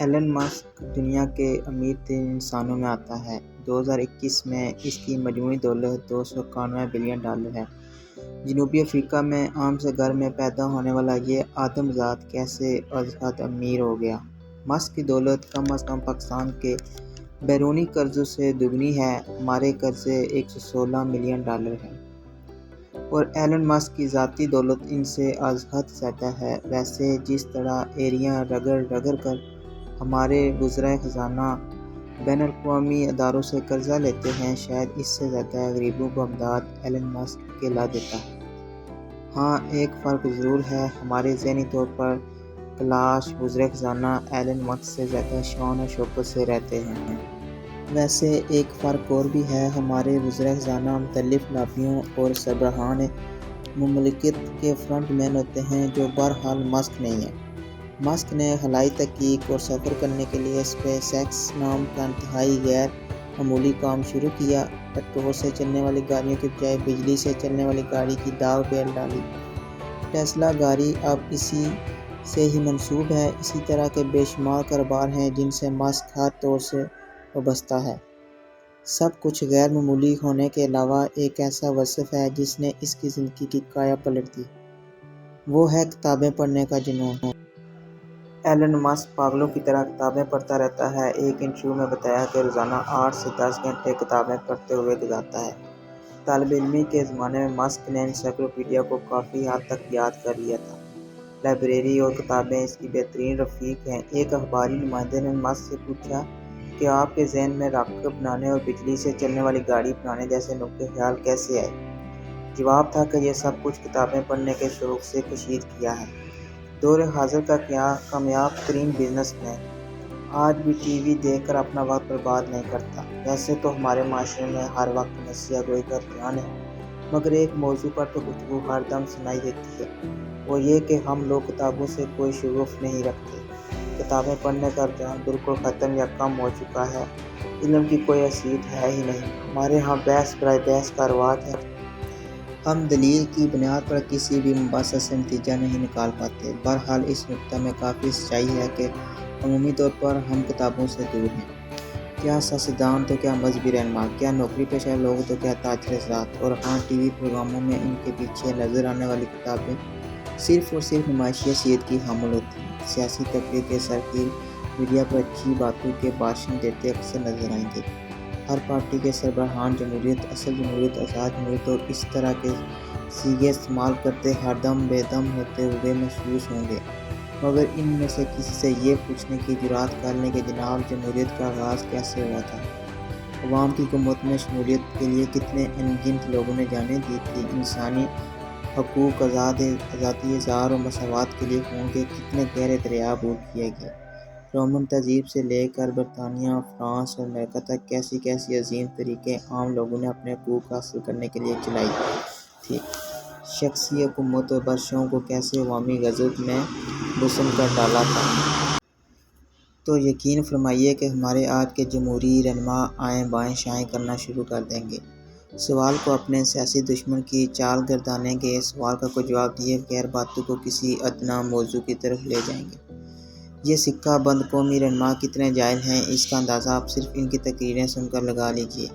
Alan mask دنیا کے امیر ترین انسانوں میں آتا ہے۔ 2021 میں اس کی مجموعی دولت $291 بلین ہے۔ جنوبی افریقہ میں عام سے گھر میں پیدا ہونے والا یہ آدم زاد کیسے ازحد امیر ہو گیا؟ ماسک کی دولت کم از کم پاکستان کے بیرونی قرضوں سے دگنی ہے۔ ہمارے قرضے $116 ملین ہیں اور ایلن ماسک کی ذاتی دولت ان سے ازحد زیادہ ہے۔ ویسے جس طرح ایریاں رگڑ رگڑ کر ہمارے وزرائے خزانہ بین الاقوامی اداروں سے قرضہ لیتے ہیں، شاید اس سے زیادہ غریبوں کو امداد ایلن ماسک اکیلا دیتا ہے۔ ہاں، ایک فرق ضرور ہے، ہمارے ذہنی طور پر کلاش وزرائے خزانہ ایلن ماسک سے زیادہ شان و شوکت سے رہتے ہیں۔ ویسے ایک فرق اور بھی ہے، ہمارے وزرائے خزانہ مختلف لابیوں اور سربراہان مملکت کے فرنٹ مین ہوتے ہیں، جو بہرحال ماسک نہیں ہے۔ ماسک نے خلائی تحقیق اور سفر کرنے کے لیے اسپیس ایکس نام کا انتہائی غیر معمولی کام شروع کیا۔ پیٹرول سے چلنے والی گاڑیوں کے بجائے بجلی سے چلنے والی گاڑی کی داغ بیل ڈالی۔ ٹیسلا گاڑی اب اسی سے ہی منسوب ہے۔ اسی طرح کے بے شمار کاروبار ہیں جن سے ماسک ہر طور سے وابستہ ہے۔ سب کچھ غیر معمولی ہونے کے علاوہ ایک ایسا وصف ہے جس نے اس کی زندگی کی کایا پلٹ دی۔ وہ ہے کتابیں پڑھنے کا جنون۔ ایلن ماسک پاگلوں کی طرح کتابیں پڑھتا رہتا ہے۔ ایک انٹرویو میں بتایا کہ روزانہ 8 سے 10 گھنٹے کتابیں پڑھتے ہوئے گزارتا ہے۔ طالب علمی کے زمانے میں ماسک نے انسائکلوپیڈیا کو کافی حد تک یاد کر لیا تھا۔ لائبریری اور کتابیں اس کی بہترین رفیق ہیں۔ ایک اخباری نمائندے نے ماسک سے پوچھا کہ آپ کے ذہن میں راکٹ بنانے اور بجلی سے چلنے والی گاڑی بنانے جیسے نقطۂ خیال کیسے آئے؟ جواب تھا کہ یہ سب کچھ کتابیں پڑھنے کے شوق سے کشید کیا ہے۔ دور حاضر کا کامیاب ترین بزنس مین آج بھی ٹی وی دیکھ کر اپنا وقت برباد نہیں کرتا۔ ویسے تو ہمارے معاشرے میں ہر وقت نصیحہ گوئی کا رجحان ہے، مگر ایک موضوع پر تو گفتگو ہر دم سنائی دیتی ہے، وہ یہ کہ ہم لوگ کتابوں سے کوئی شغف نہیں رکھتے۔ کتابیں پڑھنے کا رجحان بالکل ختم یا کم ہو چکا ہے۔ علم کی کوئی حیثیت ہے ہی نہیں۔ ہمارے ہاں بحث برائے بحث کا رواج ہے۔ ہم دلیل کی بنیاد پر کسی بھی مباحثہ سے نتیجہ نہیں نکال پاتے۔ بہرحال اس نکتہ میں کافی سچائی ہے کہ عمومی طور پر ہم کتابوں سے دور ہیں۔ کیا سیاستدان تو کیا مذہبی رہنما، کیا نوکری پیشہ لوگ تو کیا تاجر حضرات، اور ہاں ٹی وی پروگراموں میں ان کے پیچھے نظر آنے والی کتابیں صرف اور صرف نمائشی حیثیت کی حامل ہوتی ہیں۔ سیاسی تقریر کے سرخیل میڈیا پر اچھی باتوں کے بھاشن دیتے اکثر نظر آئیں گے۔ ہر پارٹی کے سربراہان جمہوریت، اصل جمہوریت، آزاد جمہوریت اور اس طرح کے صیغے استعمال کرتے ہر دم بے دم ہوتے ہوئے محسوس ہوں گے، مگر ان میں سے کسی سے یہ پوچھنے کی جرات کر لیں کہ جناب جمہوریت کا آغاز کیسے ہوا تھا؟ عوام کی حکومت میں شمولیت کے لیے کتنے ان گنت لوگوں نے جانیں دی تھیں؟ انسانی حقوق، آزادی اظہار اور مساوات کے لیے خون کے کتنے گہرے دریا عبور کیے گئے؟ رومن تہذیب سے لے کر برطانیہ، فرانس اور امریکہ تک کیسی کیسی عظیم تحریکیں عام لوگوں نے اپنے حقوق حاصل کرنے کے لیے چلائی تھی؟ شخصی حکومت اور بادشاہوں کو کیسے عوامی غضب میں گم کر ڈالا تھا؟ تو یقین فرمائیے کہ ہمارے آج کے جمہوری رہنما آئیں بائیں شائیں کرنا شروع کر دیں گے۔ سوال کو اپنے سیاسی دشمن کی چال گردانیں گے، سوال کا کوئی جواب دیے بغیر باتوں کو کسی ادنیٰ موضوع کی طرف لے جائیں گے۔ یہ سکہ بند قومی رہنما کتنے جاہل ہیں، اس کا اندازہ آپ صرف ان کی تقریریں سن کر لگا لیجیے۔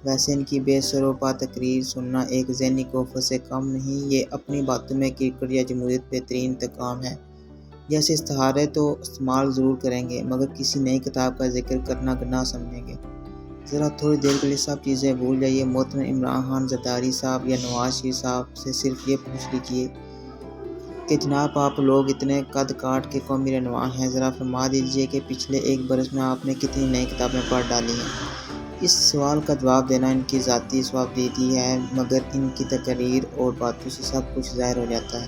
ویسے ان کی بے سر و پا تقریر سننا ایک ذہنی کوفت سے کم نہیں۔ یہ اپنی باتوں میں کرکٹ یا جمہوریت بہترین انتقام ہے جیسے استعارے تو استعمال ضرور کریں گے، مگر کسی نئی کتاب کا ذکر کرنا گناہ سمجھیں گے۔ ذرا تھوڑی دیر کے لیے سب چیزیں بھول جائیے۔ محترم عمران خان زرداری صاحب یا نواز شریف صاحب سے صرف یہ پوچھ لیجیے کہ جناب آپ لوگ اتنے قد کاٹ کے قومی رہنما ہیں، ذرا فرما دیجیے کہ پچھلے ایک برس میں آپ نے کتنی نئی کتابیں پڑھ ڈالی ہیں؟ اس سوال کا جواب دینا ان کی ذاتی ثوابدیدی ہے، مگر ان کی تقاریر اور باتوں سے سب کچھ ظاہر ہو جاتا ہے۔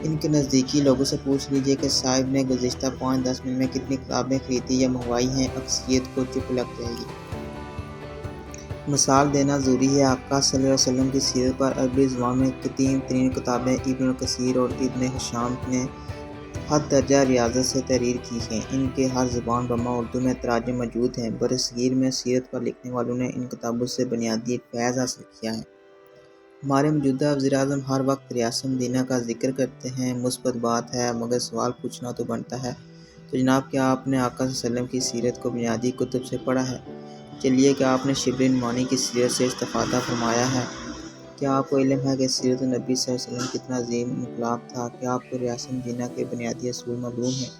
ان کے نزدیکی لوگوں سے پوچھ لیجیے کہ صاحب نے گزشتہ 5-10 منٹ میں کتنی کتابیں خریدی یا منگوائی ہیں، اکثریت کو چپ لگ جائے گی۔ مثال دینا ضروری ہے۔ آقا صلی اللہ علیہ وسلم کی سیرت پر عربی زبان میں قدیم ترین کتابیں ابن کثیر اور ابن ہشام نے حد درجہ ریاضت سے تحریر کی ہیں۔ ان کے ہر زبان بما اردو میں تراجم موجود ہیں۔ برصغیر میں سیرت پر لکھنے والوں نے ان کتابوں سے بنیادی فیض حاصل کیا ہے۔ ہمارے موجودہ وزیر اعظم ہر وقت ریاست مدینہ کا ذکر کرتے ہیں، مثبت بات ہے، مگر سوال پوچھنا تو بنتا ہے تو جناب کیا آپ نے آقا صلی اللہ علیہ وسلم کی سیرت کو بنیادی کتب سے پڑھا ہے؟ چلیے کیا آپ نے شبلی نعمانی کی سیرت سے استفادہ فرمایا ہے؟ کیا آپ کو علم ہے کہ سیرت النبی صلی اللہ علیہ وسلم کتنا عظیم انقلاب تھا؟ کیا آپ کو ریاست مدینہ کے بنیادی اصول معلوم ہیں؟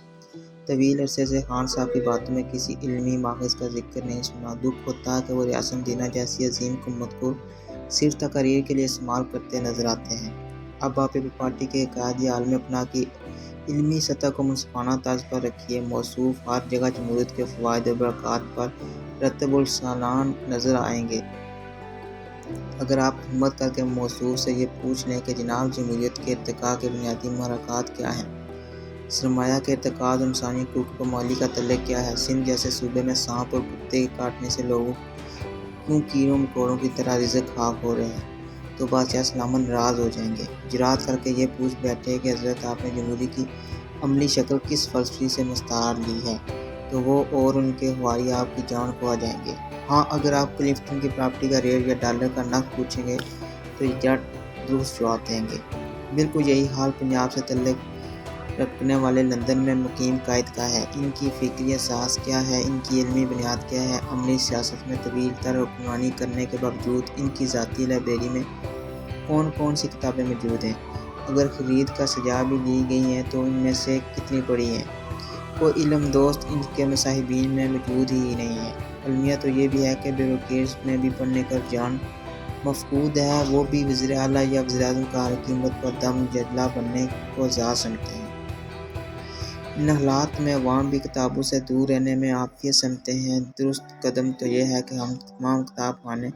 طویل عرصے سے خان صاحب کی باتوں میں کسی علمی ماخذ کا ذکر نہیں سنا۔ دکھ ہوتا ہے کہ وہ ریاست مدینہ جیسی عظیم حکومت کو صرف تقاریر کے لیے استعمال کرتے نظر آتے ہیں۔ اب آپ پارٹی کے قائد عالم اپنا کی علمی سطح کو منصفانہ طرز پر رکھیے، موصوف ہر جگہ جمہوریت کے فوائد و برکات پر رتب السلام نظر آئیں گے۔ اگر آپ ہمت کر کے موصوف سے یہ پوچھ لیں کہ جناب جمہوریت کے ارتقاء کے بنیادی محرکات کیا ہیں، سرمایہ کے ارتقاء اور انسانی حقوق کی پامالی کا تعلق کیا ہے، سندھ جیسے صوبے میں سانپ اور کتے کے کاٹنے سے لوگوں کیوں کیڑوں مکوڑوں کی طرح رزق خاک ہو رہے ہیں، تو بادشاہ سلامت ناراض ہو جائیں گے۔ جرأت کر کے یہ پوچھ بیٹھے کہ حضرت آپ نے جمہوری کی عملی شکل کس فلسفے سے مستعار لی ہے، تو وہ اور ان کے حواری آپ کی جان کھوا جائیں گے۔ ہاں، اگر آپ کلفٹن کی پراپرٹی کا ریٹ یا ڈالر کا نرخ پوچھیں گے تو یہ جٹ درست جواب دیں گے۔ بالکل یہی حال پنجاب سے تعلق رکھنے والے لندن میں مقیم قائد کا ہے۔ ان کی فکری اساس کیا ہے، ان کی علمی بنیاد کیا ہے؟ عملی سیاست میں طویل تر حکمرانی کرنے کے باوجود ان کی ذاتی لائبریری میں کون کون سی کتابیں موجود ہیں؟ اگر خرید کا سجا بھی لی گئی ہیں تو ان میں سے کتنی پڑھی ہیں؟ کوئی علم دوست ان کے مصاحبین میں موجود ہی نہیں ہے۔ المیہ تو یہ بھی ہے کہ بیوروکریٹس میں بھی پڑھنے کا رجحان مفقود ہے، وہ بھی وزیر اعلیٰ یا وزیر اعظم کا حکومت پر دم جدلہ بننے کو اعزاز سمجھتے ہیں۔ ان حالات میں عوام بھی کتابوں سے دور رہنے میں عافیت سمجھتے ہیں۔ درست قدم تو یہ ہے کہ ہم تمام کتاب خانے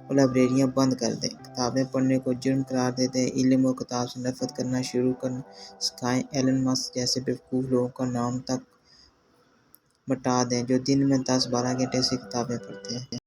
اور لائبریریاں بند کر دیں، کتابیں پڑھنے کو جرم قرار دے دیں، علم اور کتاب سے نفرت کرنا شروع کرنا سکھائیں، ایلن مسک جیسے بیوقوف لوگوں کا نام تک مٹا دیں جو دن میں 10-12 گھنٹے سے کتابیں پڑھتے ہیں۔